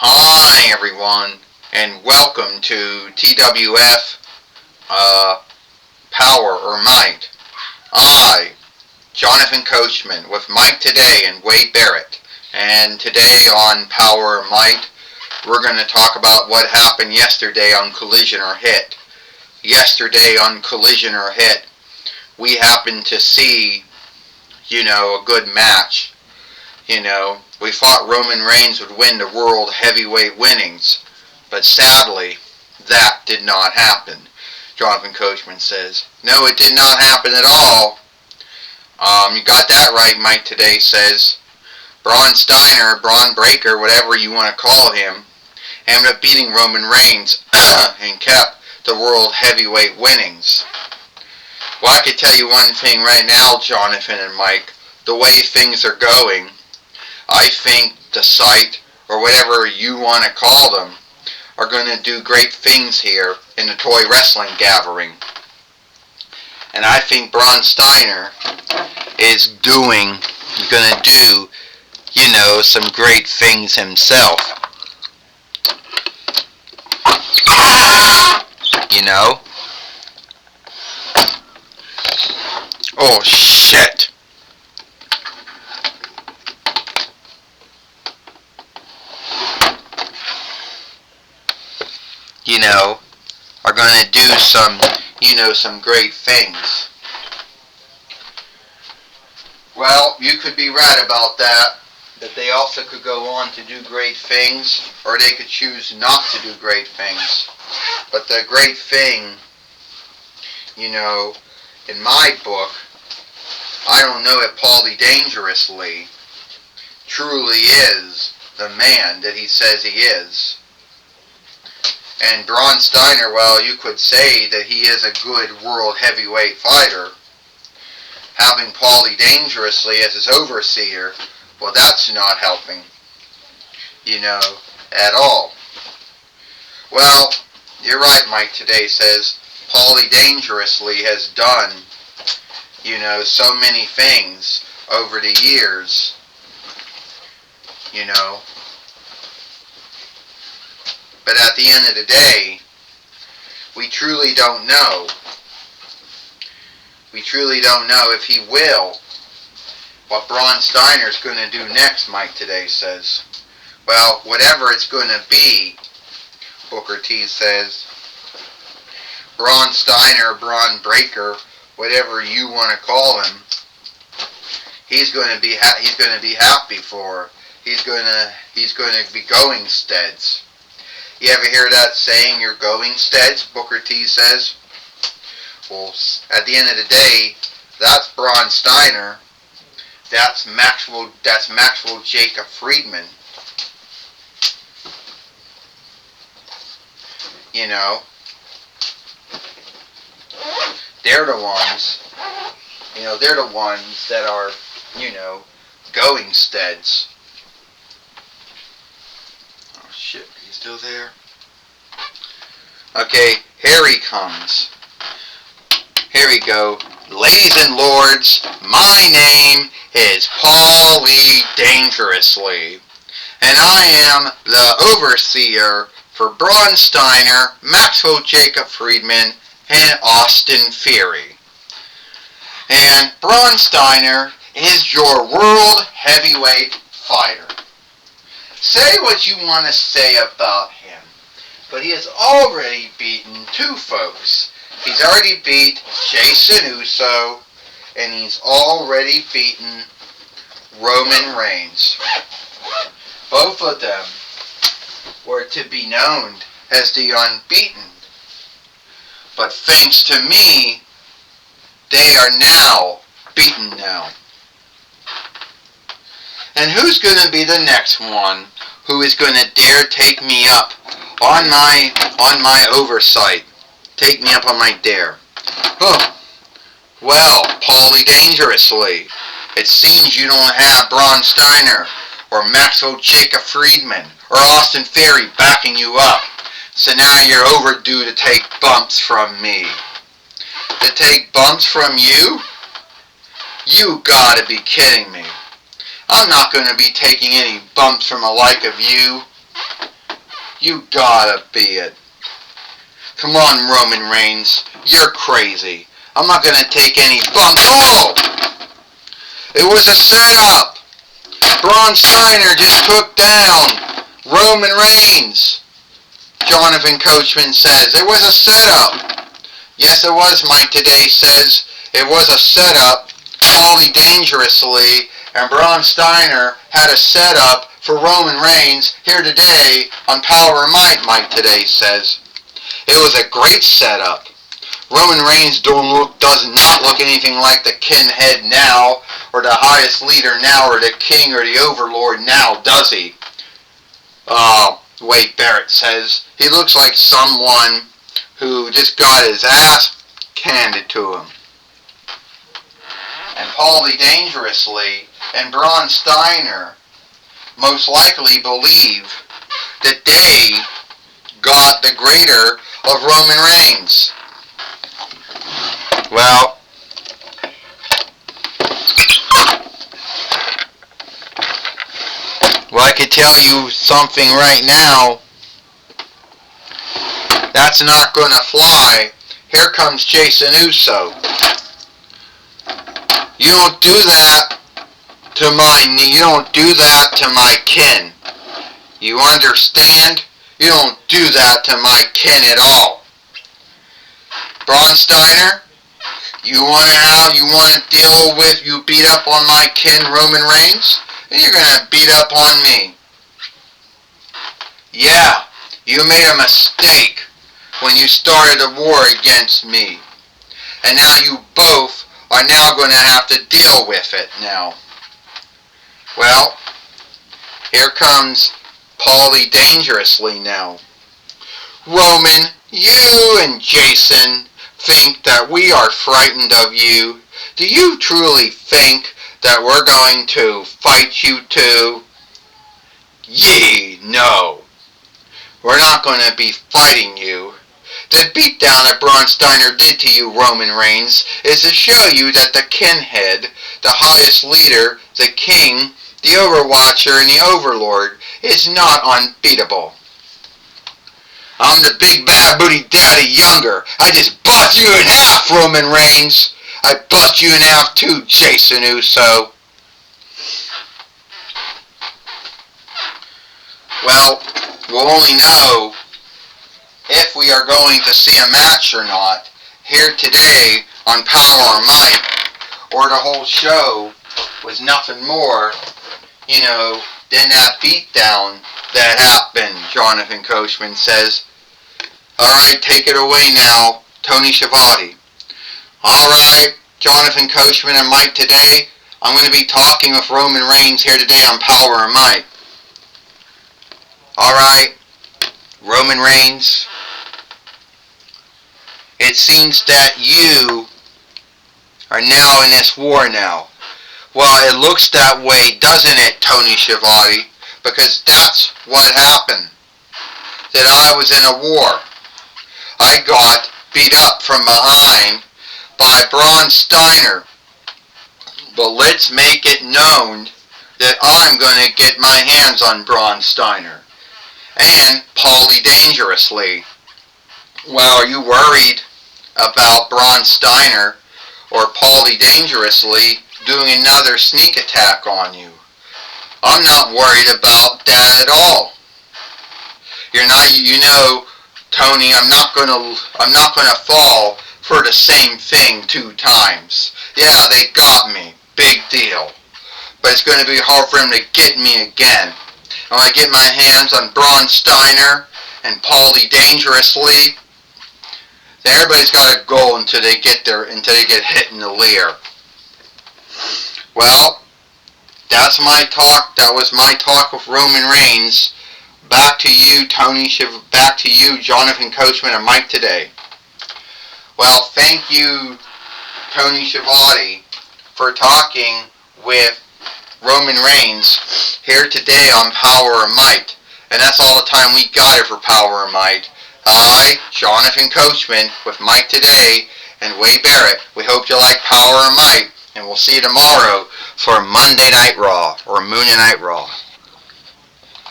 Hi everyone, and welcome to TWF Power or Might. I, Jonathan Coachman, with Mike today and Wade Barrett. And today on Power or Might, we're going to talk about what happened yesterday on Collision or Hit. Yesterday on Collision or Hit, we happened to see, a good match. We thought Roman Reigns would win the World Heavyweight winnings, but sadly, that did not happen. Jonathan Coachman says, no, it did not happen at all. You got that right, Mike today says. Braun Steiner, Braun Breaker, whatever you want to call him, ended up beating Roman Reigns and kept the World Heavyweight winnings. Well, I could tell you one thing right now, Jonathan and Mike, the way things are going, I think the site, or whatever you want to call them, are going to do great things here in the toy wrestling gathering. And I think Braun Steiner is going to do, some great things himself. Oh, shit. Are going to do some great things. Well, you could be right about that they also could go on to do great things, or they could choose not to do great things. But the great thing, in my book, I don't know if Paulie Dangerously truly is the man that he says he is. And Braun Steiner, well, you could say that he is a good world heavyweight fighter. Having Paulie Dangerously as his overseer, well, that's not helping, at all. Well, you're right, Mike today says Paulie Dangerously has done, so many things over the years, But at the end of the day, we truly don't know. We truly don't know if he will. What Braun Steiner's going to do next, Mike today says. Well, whatever it's going to be, Booker T says. Braun Steiner, Braun Breaker, whatever you want to call him, he's going to be happy for. He's going to be going steads. You ever hear that saying, you're going steads, Booker T says? Well, at the end of the day, that's Braun Steiner. That's Maxwell Jacob Friedman. They're the ones, they're the ones that are, going steads. Oh shit, are you still there? Okay, here he comes. Here we go. Ladies and lords, my name is Paulie Dangerously, and I am the overseer for Braun Steiner, Maxwell Jacob Friedman, and Austin Theory. And Braun Steiner is your world heavyweight fighter. Say what you want to say about him, but he has already beaten two folks. He's already beat Jason Uso, and he's already beaten Roman Reigns. Both of them were to be known as the unbeaten. But thanks to me, they are now beaten now. And who's going to be the next one who is going to dare take me up on my oversight? Take me up on my dare. Oh, well, Paulie Dangerously, it seems you don't have Braun Steiner or Maxwell Jacob Friedman or Austin Theory backing you up. So now you're overdue to take bumps from me. To take bumps from you? You gotta be kidding me. I'm not going to be taking any bumps from a like of you. You gotta be it. Come on, Roman Reigns. You're crazy. I'm not gonna take any bumps. Oh! It was a setup. Braun Steiner just took down Roman Reigns. Jonathan Coachman says it was a setup. Yes, it was. Mike Today says it was a setup. Paulie Dangerously and Braun Steiner had a setup for Roman Reigns here today on Power and Might, Mike Today says. It was a great setup. Roman Reigns does not look anything like the kin head now, or the highest leader now, or the king, or the overlord now, does he? Wade Barrett says. He looks like someone who just got his ass handed to him. And Paulie Dangerously and Braun Steiner most likely believe that they got the greater of Roman Reigns. Well, I could tell you something right now. That's not gonna fly. Here comes Jason Uso. You don't do that to my kin. You understand? You don't do that to my kin at all. Braun Steiner, you beat up on my kin Roman Reigns, and you're gonna beat up on me. Yeah, you made a mistake when you started a war against me. And now you both are now going to have to deal with it now. Well, here comes Paulie Dangerously now. Roman, you and Jason think that we are frightened of you. Do you truly think that we're going to fight you too? Yee, no. We're not going to be fighting you. The beatdown that Braun Steiner did to you, Roman Reigns, is to show you that the kinhead, the highest leader, the king, the overwatcher, and the overlord is not unbeatable. I'm the big bad booty daddy younger. I just bust you in half, Roman Reigns. I bust you in half too, Jason Uso. Well, we'll only know if we are going to see a match or not here today on Power or Might, or the whole show was nothing more, than that beatdown that happened, Jonathan Coachman says. Alright, take it away now, Tony Schiavone. Alright, Jonathan Coachman and Mike Today. I'm going to be talking with Roman Reigns here today on Power or Might. Alright, Roman Reigns, it seems that you are now in this war now. Well, it looks that way, doesn't it, Tony Schiavone? Because that's what happened. That I was in a war. I got beat up from behind by Braun Steiner. But let's make it known that I'm going to get my hands on Braun Steiner. And Paulie Dangerously. Well, are you worried about Braun Steiner or Paulie Dangerously doing another sneak attack on you? I'm not worried about that at all. Tony, I'm not gonna fall for the same thing 2 times. Yeah, they got me. Big deal. But it's gonna be hard for them to get me again. When I get my hands on Braun Steiner and Paulie Dangerously, then everybody's got to go until they get hit in the leer. Well, that's my talk. That was my talk with Roman Reigns. Back to you, back to you, Jonathan Coachman and Mike Today. Well, thank you, Tony Schiavone, for talking with Roman Reigns here today on Power and Might. And that's all the time we got here for Power and Might. I, Jonathan Coachman, with Mike Today and Wade Barrett. We hope you like Power and Might, and we'll see you tomorrow for Monday Night Raw, or Moon Night Raw.